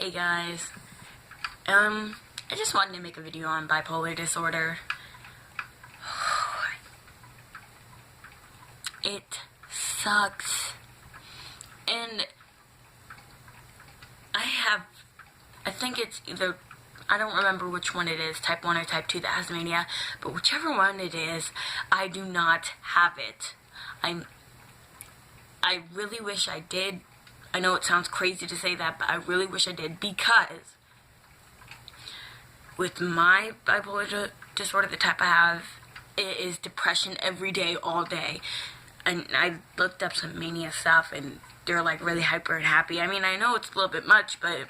Hey guys, I just wanted to make a video on bipolar disorder. It sucks, and I think it's either, I don't remember which one it is, type 1 or type 2 that has mania, but whichever one it is, I do not have it. I really wish I did. I know it sounds crazy to say that, but I really wish I did, because with my bipolar disorder, the type I have, it is depression every day, all day. And I looked up some mania stuff, and they're like really hyper and happy. I mean, I know it's a little bit much, but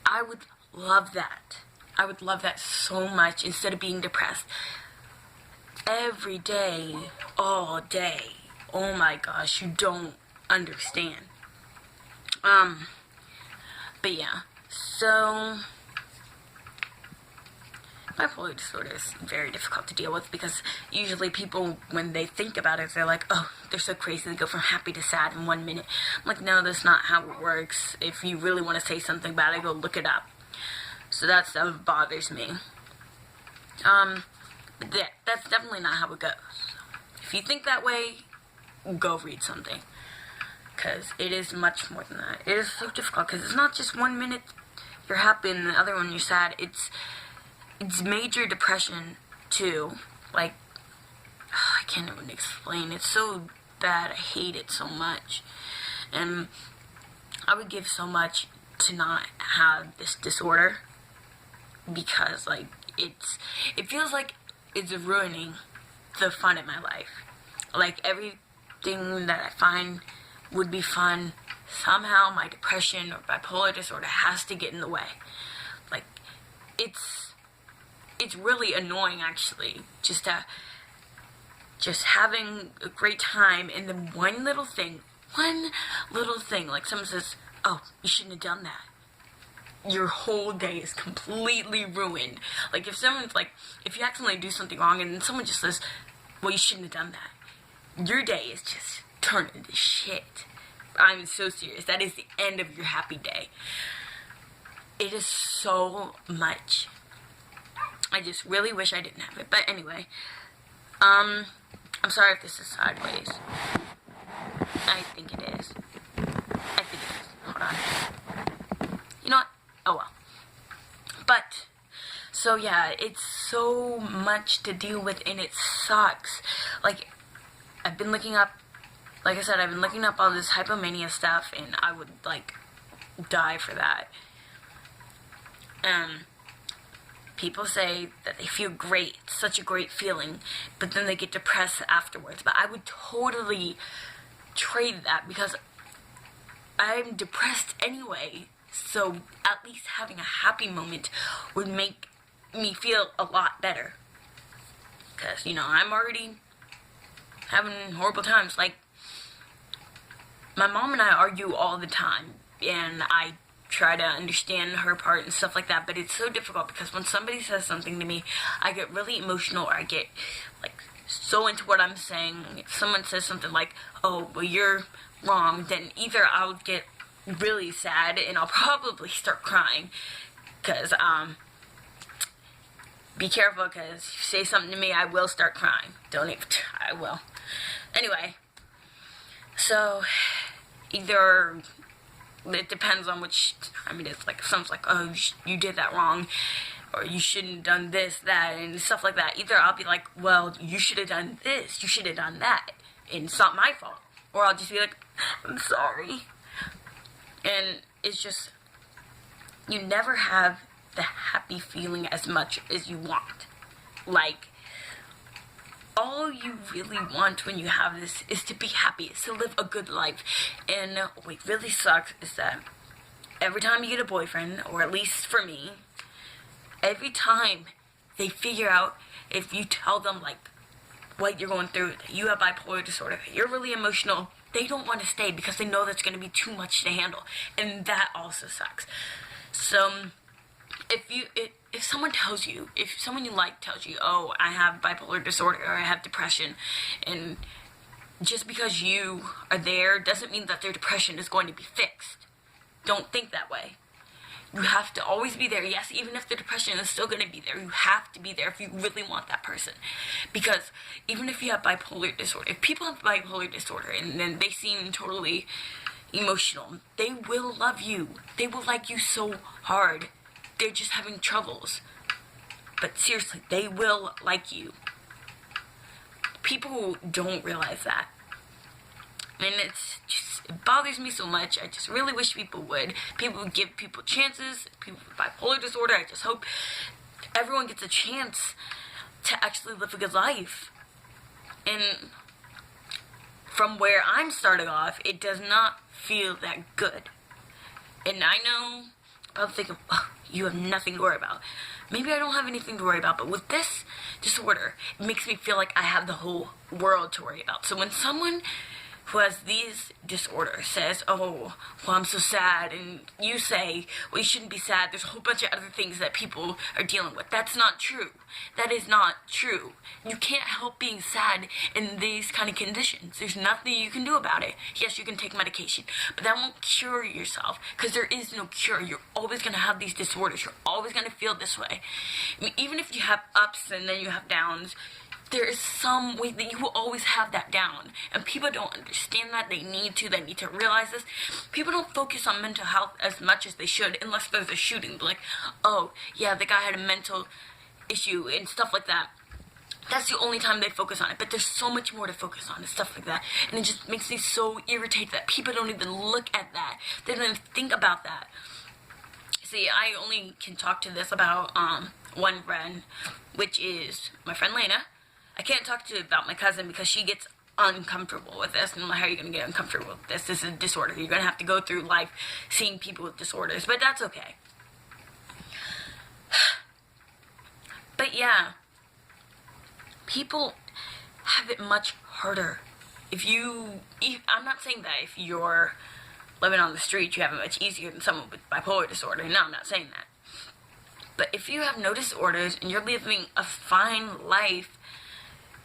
I would love that. I would love that so much, instead of being depressed every day, all day. Oh my gosh, you don't understand. But yeah, so bipolar disorder is very difficult to deal with, because usually people, when they think about it, they're like, oh, they're so crazy, they go from happy to sad in 1 minute. I'm like, no, that's not how it works. If you really want to say something about it, go look it up. So that stuff bothers me. But that's definitely not how it goes. If you think that way, go read something, because it is much more than that. It is so difficult, because it's not just 1 minute you're happy and the other one you're sad. It's major depression too. Like, I can't even explain. It's so bad. I hate it so much, and I would give so much to not have this disorder, because like it feels like it's ruining the fun in my life. Like, everything that I find would be fun, somehow my depression or bipolar disorder has to get in the way. Like, it's really annoying, actually, just having a great time, and then one little thing, like someone says, oh, you shouldn't have done that, your whole day is completely ruined. Like, if someone's like, if you accidentally do something wrong and then someone just says, well, you shouldn't have done that, your day is just turned into shit. I'm so serious. That is the end of your happy day. It is so much. I just really wish I didn't have it. But anyway, I'm sorry if this is sideways. I think it is. Hold on. You know what? Oh well. But, so yeah, it's so much to deal with, and it sucks. Like, I've been looking up, like I said, I've been looking up all this hypomania stuff, and I would, like, die for that. People say that they feel great, it's such a great feeling, but then they get depressed afterwards. But I would totally trade that, because I'm depressed anyway, so at least having a happy moment would make me feel a lot better. Because, you know, I'm already having horrible times. Like, my mom and I argue all the time, and I try to understand her part and stuff like that, but it's so difficult, because when somebody says something to me, I get really emotional, or I get, like, so into what I'm saying. If someone says something like, oh, well, you're wrong, then either I'll get really sad, and I'll probably start crying, because, be careful, because if you say something to me, I will start crying. Don't even, I will. Anyway, so, either, it depends on which time it is. Like, if someone's like, oh, you did that wrong, or you shouldn't have done this, that, and stuff like that, either I'll be like, well, you should have done this, you should have done that, and it's not my fault. Or I'll just be like, I'm sorry. And it's just, you never have the happy feeling as much as you want. Like, all you really want when you have this is to be happy, is to live a good life. And what really sucks is that every time you get a boyfriend, or at least for me, every time they figure out, if you tell them, like, what you're going through, that you have bipolar disorder, that you're really emotional, they don't want to stay, because they know that's going to be too much to handle. And that also sucks. So, if someone tells you, if someone you like tells you, oh, I have bipolar disorder, or I have depression, and just because you are there doesn't mean that their depression is going to be fixed. Don't think that way. You have to always be there. Yes, even if the depression is still going to be there, you have to be there if you really want that person. Because even if you have bipolar disorder, if people have bipolar disorder and then they seem totally emotional, they will love you. They will like you so hard. They're just having troubles. But seriously, they will like you. People don't realize that. And it bothers me so much. I just really wish people would. People would give people chances. People with bipolar disorder, I just hope everyone gets a chance to actually live a good life. And from where I'm starting off, it does not feel that good. And I know, I'm thinking, oh, you have nothing to worry about. Maybe I don't have anything to worry about, but with this disorder, it makes me feel like I have the whole world to worry about. So when someone who has these disorders says, oh, well, I'm so sad, and you say, well, you shouldn't be sad, there's a whole bunch of other things that people are dealing with. That's not true. That is not true. You can't help being sad in these kind of conditions. There's nothing you can do about it. Yes, you can take medication, but that won't cure yourself, because there is no cure. You're always going to have these disorders. You're always going to feel this way. I mean, even if you have ups and then you have downs, there is some way that you will always have that down. And people don't understand that. They need to realize this. People don't focus on mental health as much as they should unless there's a shooting. Like, oh, yeah, the guy had a mental issue and stuff like that. That's the only time they focus on it. But there's so much more to focus on and stuff like that. And it just makes me so irritated that people don't even look at that. They don't even think about that. See, I only can talk to this about one friend, which is my friend Lena. I can't talk to you about my cousin because she gets uncomfortable with this. And I'm like, how are you going to get uncomfortable with this? This is a disorder. You're going to have to go through life seeing people with disorders. But that's okay. But yeah, people have it much harder. I'm not saying that if you're living on the street, you have it much easier than someone with bipolar disorder. No, I'm not saying that. But if you have no disorders and you're living a fine life,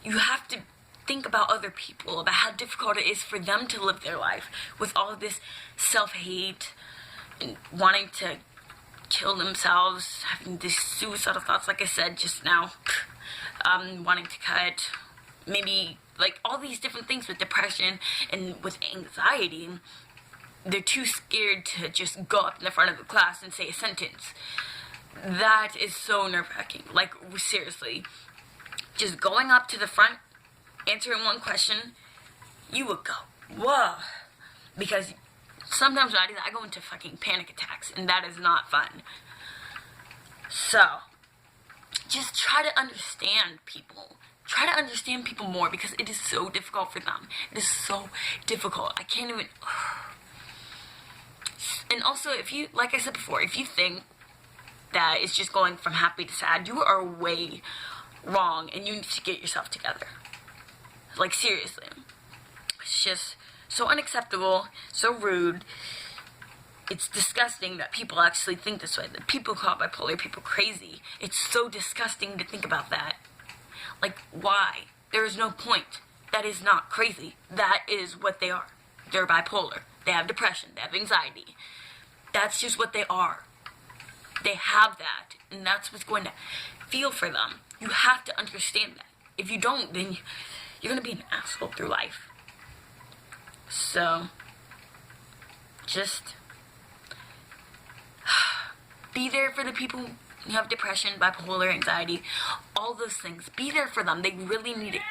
you have to think about other people, about how difficult it is for them to live their life with all of this self-hate and wanting to kill themselves, having these suicidal thoughts, like I said just now, wanting to cut, maybe like all these different things with depression and with anxiety. They're too scared to just go up in the front of the class and say a sentence. That is so nerve-wracking. Like, seriously. Just going up to the front, answering one question, you would go, whoa. Because sometimes when I do that, I go into fucking panic attacks, and that is not fun. So, just try to understand people. Try to understand people more, because it is so difficult for them. It is so difficult. I can't even... And also, if you, like I said before, if you think that it's just going from happy to sad, you are way wrong, and you need to get yourself together. Like, seriously. It's just so unacceptable, so rude. It's disgusting that people actually think this way, that people call bipolar people crazy. It's so disgusting to think about that. Like, why? There is no point. That is not crazy. That is what they are. They're bipolar. They have depression. They have anxiety. That's just what they are. They have that, and that's what's going to feel for them. You have to understand that. If you don't, then you're going to be an asshole through life. So, just be there for the people who have depression, bipolar, anxiety, all those things. Be there for them. They really need it.